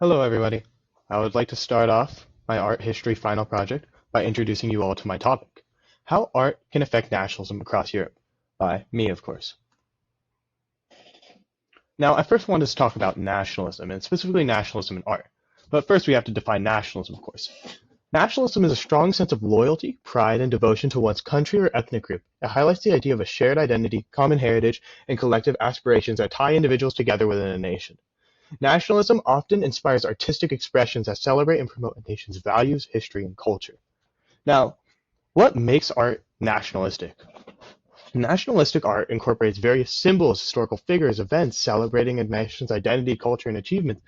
Hello, everybody. I would like to start off my art history final project by introducing you all to my topic, How Art Can Affect Nationalism Across Europe, by me, of course. Now, I first wanted to talk about nationalism, and specifically nationalism in art. But first, we have to define nationalism, of course. Nationalism is a strong sense of loyalty, pride, and devotion to one's country or ethnic group. It highlights the idea of a shared identity, common heritage, and collective aspirations that tie individuals together within a nation. Nationalism often inspires artistic expressions that celebrate and promote a nation's values, history, and culture. Now, what makes art nationalistic? Nationalistic art incorporates various symbols, historical figures, events celebrating a nation's identity, culture, and achievements.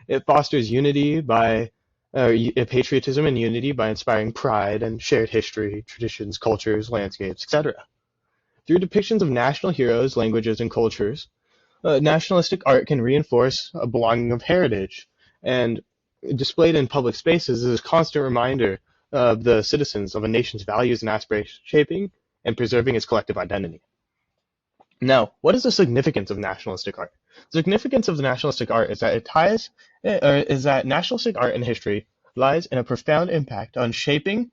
It fosters unity by patriotism and unity by inspiring pride and shared history, traditions, cultures, landscapes, etc. Through depictions of national heroes, languages, and cultures, nationalistic art can reinforce a belonging of heritage, and displayed in public spaces is a constant reminder of the citizens of a nation's values and aspirations, shaping and preserving its collective identity. Now, what is the significance of nationalistic art? The significance of the nationalistic art is that nationalistic art and history lies in a profound impact on shaping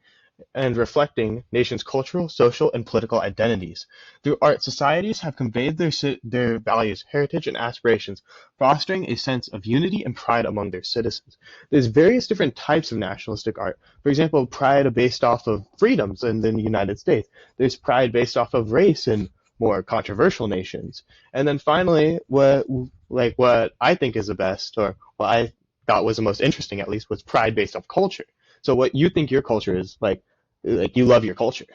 and reflecting nations' cultural, social, and political identities. Through art, societies have conveyed their values, heritage, and aspirations, fostering a sense of unity and pride among their citizens. There's various different types of nationalistic art. For example, pride based off of freedoms in the United States. There's pride based off of race in more controversial nations. And then finally, what I think is the best, or what I thought was the most interesting at least, was pride based off culture. So what you think your culture is, like you love your culture.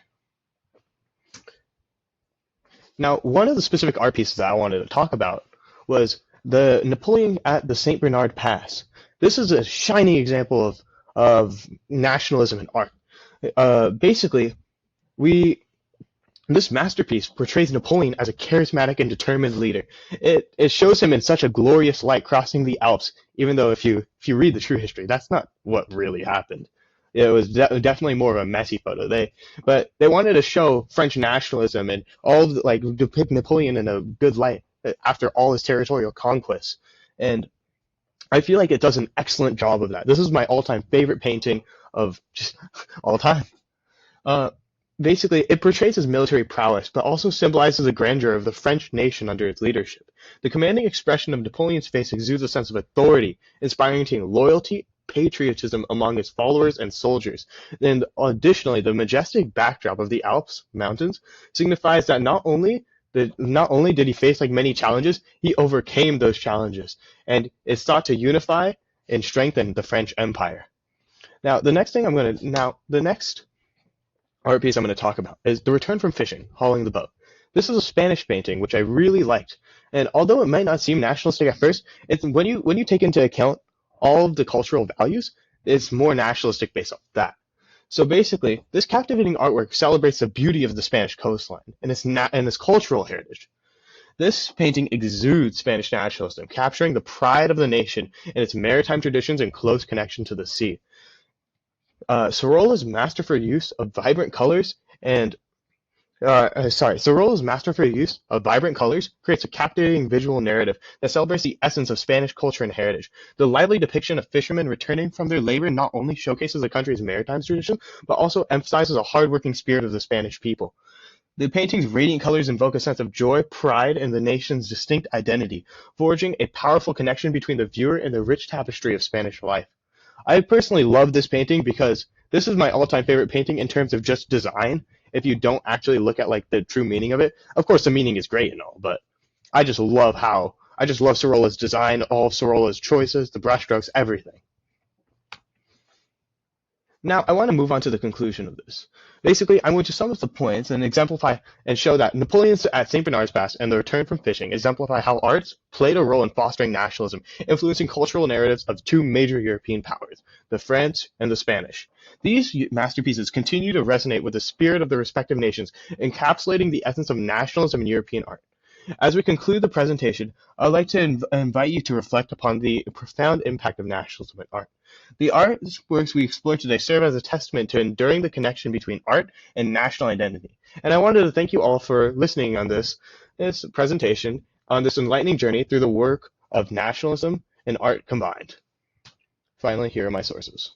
Now, one of the specific art pieces that I wanted to talk about was the Napoleon at the St. Bernard Pass. This is a shining example of nationalism in art. Basically, we this masterpiece portrays Napoleon as a charismatic and determined leader. It shows him in such a glorious light crossing the Alps, even though if you read the true history, that's not what really happened. It was definitely more of a messy photo. But they wanted to show French nationalism and like depict Napoleon in a good light after all his territorial conquests. And I feel like it does an excellent job of that. This is my all-time favorite painting of just all time. Uh, Basically, it portrays his military prowess, but also symbolizes the grandeur of the French nation under its leadership. The commanding expression of Napoleon's face exudes a sense of authority, inspiring to loyalty, patriotism among his followers and soldiers. And additionally, the majestic backdrop of the Alps mountains signifies that not only did he face like many challenges, he overcame those challenges, and is thought to unify and strengthen the French Empire. Now, the next art piece I'm going to talk about is The Return from Fishing, Hauling the Boat. This is a Spanish painting which I really liked, and although it might not seem nationalistic at first, it's when you take into account all of the cultural values, it's more nationalistic based off that. So basically, this captivating artwork celebrates the beauty of the Spanish coastline and its cultural heritage. This painting exudes Spanish nationalism, capturing the pride of the nation and its maritime traditions and close connection to the sea. Sorola's masterful use of vibrant colors and Sorola's masterful use of vibrant colors creates a captivating visual narrative that celebrates the essence of Spanish culture and heritage. The lively depiction of fishermen returning from their labor not only showcases the country's maritime tradition, but also emphasizes a hardworking spirit of the Spanish people. The painting's radiant colors invoke a sense of joy, pride, and the nation's distinct identity, forging a powerful connection between the viewer and the rich tapestry of Spanish life. I personally love this painting because this is my all-time favorite painting in terms of just design. If you don't actually look at like the true meaning of it, of course the meaning is great and all, but I just love Sorola's design, all of Sorola's choices, the brushstrokes, everything. Now, I want to move on to the conclusion of this. Basically, I'm going to sum up the points and exemplify and show that Napoleon's at St. Bernard's Pass and the return from fishing exemplify how arts played a role in fostering nationalism, influencing cultural narratives of two major European powers, the French and the Spanish. These masterpieces continue to resonate with the spirit of the respective nations, encapsulating the essence of nationalism in European art. As we conclude the presentation, I'd like to invite you to reflect upon the profound impact of nationalism in art. The artworks we explored today serve as a testament to enduring the connection between art and national identity. And I wanted to thank you all for listening on this presentation on this enlightening journey through the work of nationalism and art combined. Finally, here are my sources.